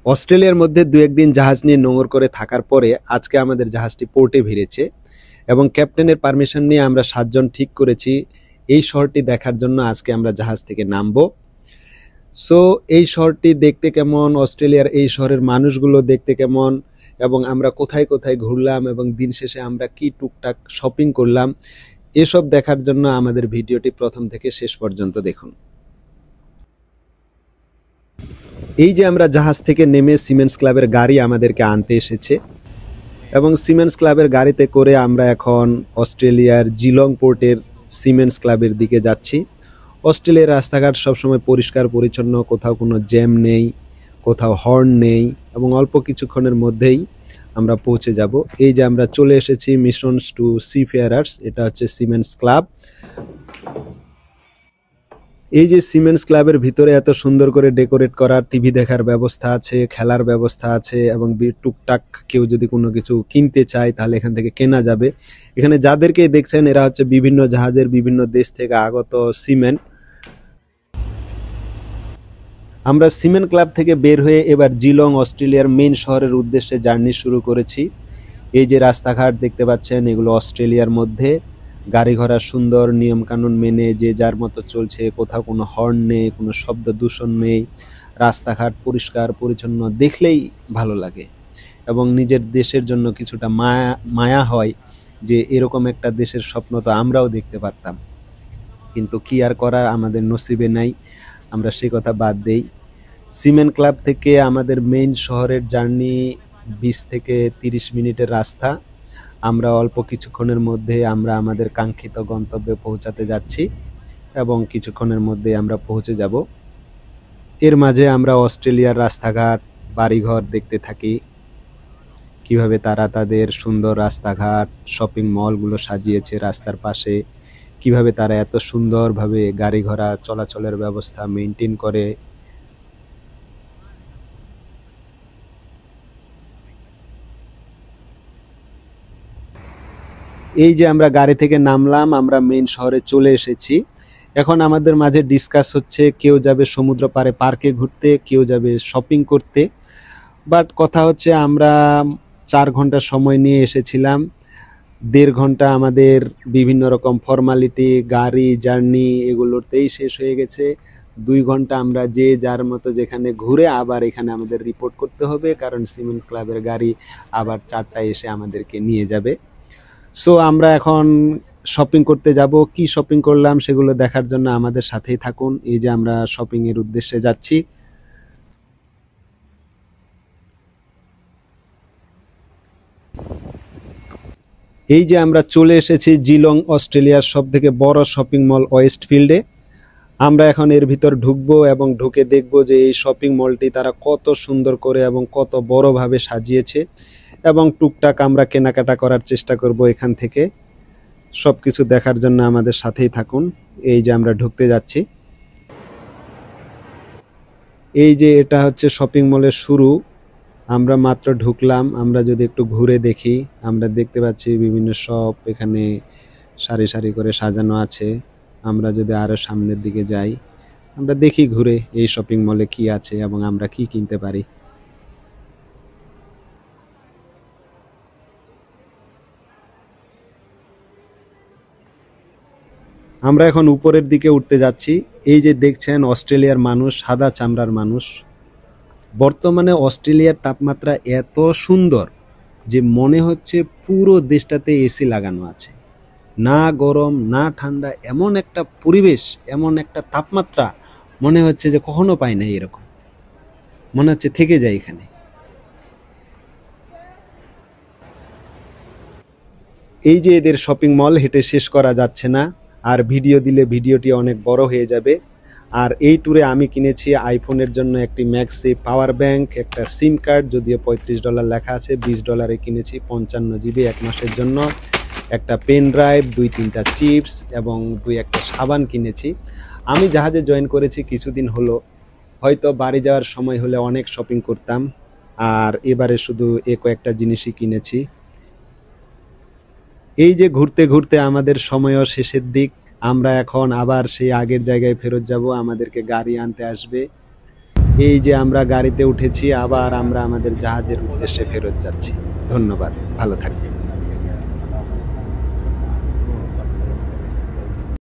অস্ট্রেলিয়ার মধ্যে দু একদিন জাহাজ নিয়ে নোঙর করে থাকার পরে আজকে আমাদের জাহাজটি পোর্টে ভিড়েছে এবং ক্যাপ্টেনের পারমিশন নিয়ে আমরা 7 জন ঠিক করেছি এই শহরটি দেখার জন্য আজকে আমরা জাহাজ থেকে নামবো। সো এই শহরটি দেখতে কেমন, অস্ট্রেলিয়ার এই শহরের মানুষগুলো দেখতে কেমন এবং আমরা কোথায় কোথায় ঘুরলাম এবং দিন শেষে আমরা কি টুকটাক শপিং করলাম, এসব দেখার জন্য আমাদের ভিডিওটি প্রথম থেকে শেষ পর্যন্ত দেখুন। এই যে আমরা জাহাজ থেকে নেমে সিমেন্স ক্লাবের গাড়ি আমাদেরকে আনতে এসেছে এবং সিমেন্স ক্লাবের গাড়িতে করে আমরা এখন অস্ট্রেলিয়ার জিলং পোর্টের সিমেন্স ক্লাবের দিকে যাচ্ছি। অস্ট্রেলিয়ার রাস্তাঘাট সবসময় পরিষ্কার পরিচ্ছন্ন, কোথাও কোনো জ্যাম নেই, কোথাও হর্ন নেই এবং অল্প কিছুক্ষণের মধ্যেই আমরা পৌঁছে যাব। এই যে আমরা চলে এসেছি মিশনস টু সিফেয়ারার্স, এটা হচ্ছে সিমেন্স ক্লাব। এই যে সিমেন্স ক্লাবের ভিতরে এত সুন্দর করে ডেকোরেট করা, টিভি দেখার ব্যবস্থা আছে, খেলার ব্যবস্থা আছে এবং টুকটাক কেউ যদি কোনো কিছু কিনতে চায় তাহলে এখান থেকে কেনা যাবে। এখানে যাদেরকে দেখছেন এরা হচ্ছে বিভিন্ন জাহাজের বিভিন্ন দেশ থেকে আগত সিমেন্ট। আমরা সিমেন্ট ক্লাব থেকে বের হয়ে এবার জিলং অস্ট্রেলিয়ার মেইন শহরের উদ্দেশ্যে জার্নি শুরু করেছি। এই যে রাস্তাঘাট দেখতে পাচ্ছেন এগুলো অস্ট্রেলিয়ার মধ্যে, গাড়ি ঘোড়া সুন্দর নিয়মকানুন মেনে যে যার মতো চলছে, কোথাও কোনো হর্ন নেই, কোনো শব্দ দূষণ নেই, রাস্তাঘাট পরিষ্কার পরিচ্ছন্ন, দেখলেই ভালো লাগে এবং নিজের দেশের জন্য কিছুটা মায়া হয় যে এরকম একটা দেশের স্বপ্ন তো আমরাও দেখতে পারতাম, কিন্তু কি আর করার, আমাদের নসিবে নাই, আমরা সে কথা বাদ দেই। সিমেন্ট ক্লাব থেকে আমাদের মেইন শহরের জার্নি 20 থেকে 30 মিনিটের রাস্তা। আমরা অল্প কিছুক্ষণের মধ্যে আমরা আমাদের কাঙ্ক্ষিত গন্তব্যে পৌঁছাতে যাচ্ছি এবং কিছুক্ষণের মধ্যে আমরা পৌঁছে যাব। এর মাঝে আমরা অস্ট্রেলিয়ার রাস্তাঘাট, বাড়িঘর দেখতে থাকি, কিভাবে তারা তাদের সুন্দর রাস্তাঘাট, শপিং মলগুলো সাজিয়েছে রাস্তার পাশে, কিভাবে তারা এত সুন্দরভাবে গাড়ি ঘোড়া চলাচলের ব্যবস্থা মেনটেন করে। এই যে আমরা গাড়ি থেকে নামলাম, আমরা মেইন শহরে চলে এসেছি। এখন আমাদের মাঝে ডিসকাস হচ্ছে, কেউ যাবে সমুদ্র পাড়ে পার্কে ঘুরতে, কেউ যাবে শপিং করতে। বাট কথা হচ্ছে আমরা 4 ঘন্টা সময় নিয়ে এসেছিলাম, 1.5 ঘন্টা আমাদের বিভিন্ন রকম ফর্মালিটি, গাড়ি জার্নি এগুলোতেই শেষ হয়ে গেছে। 2 ঘন্টা আমরা যে যার মতো যেখানে ঘুরে আবার এখানে আমাদের রিপোর্ট করতে হবে, কারণ সিমেন্স ক্লাবের গাড়ি আবার 4টায় এসে আমাদেরকে নিয়ে যাবে। সো আমরা এখন শপিং করতে যাব। কি শপিং করলাম সেগুলো দেখার জন্য আমাদের সাথেই থাকুন। এই যে আমরা শপিং এর উদ্দেশ্যে যাচ্ছি। এই যে আমরা চলে এসেছি জিলং অস্ট্রেলিয়ার সবথেকে বড় শপিং মল ওয়েস্টফিল্ডে। আমরা এখন এর ভিতর ঢুকবো এবং ঢুকে দেখবো যে এই শপিং মলটি তারা কত সুন্দর করে এবং কত বড়ভাবে সাজিয়েছে এবং টুকটাক আমরা কেনাকাটা করার চেষ্টা করব এখান থেকে। সবকিছু দেখার জন্য আমাদের সাথেই থাকুন। এই যে আমরা ঢুকতে যাচ্ছি। এই যে এটা হচ্ছে শপিং মলের শুরু, আমরা মাত্র ঢুকলাম। আমরা যদি একটু ঘুরে দেখি, আমরা দেখতে পাচ্ছি বিভিন্ন শপ এখানে সারি সারি করে সাজানো আছে। আমরা যদি আরো সামনের দিকে যাই, আমরা দেখি ঘুরে এই শপিং মলে কি আছে এবং আমরা কি কিনতে পারি। আমরা এখন উপরের দিকে উঠতে যাচ্ছি। এই যে দেখছেন অস্ট্রেলিয়ার মানুষ, সাদা চামড়ার মানুষ। বর্তমানে অস্ট্রেলিয়ার তাপমাত্রা এত সুন্দর যে মনে হচ্ছে পুরো দেশটাতে এসি লাগানো আছে, না গরম না ঠান্ডা, এমন একটা পরিবেশ, এমন একটা তাপমাত্রা মনে হচ্ছে যে কখনো পাই না এরকম, মনে হচ্ছে থেকে যায় এখানে। এই যে এদের শপিং মল, হেঁটে শেষ করা যাচ্ছে না, আর ভিডিও দিলে ভিডিওটি অনেক বড় হয়ে যাবে। আর এই ট্যুরে আমি কিনেছি আইফোনের জন্য একটি ম্যাক্সি পাওয়ার ব্যাংক, একটা সিম কার্ড, যদিও $35 লেখা আছে, $20 কিনেছি, 55 GB 1 মাসের জন্য, একটা পেন ড্রাইভ, 2-3টা চিপস এবং 2-1টা সাবান কিনেছি। আমি জাহাজে জয়েন করেছি কিছুদিন হলো, হয়তো বাড়ি যাওয়ার সময় হলে অনেক শপিং করতাম, আর এবারে শুধু কয়েকটা জিনিসই কিনেছি। এই যে ঘুরতে ঘুরতে আমাদের সময়ও শেষের দিক। আমরা এখন আবার সেই আগের জায়গায় ফেরত যাব, আমাদেরকে গাড়ি আনতে আসবে। এই যে আমরা গাড়িতে উঠেছি, আবার আমরা আমাদের জাহাজের উদ্দেশ্যে ফেরত যাচ্ছি। ধন্যবাদ, ভালো থাকবেন।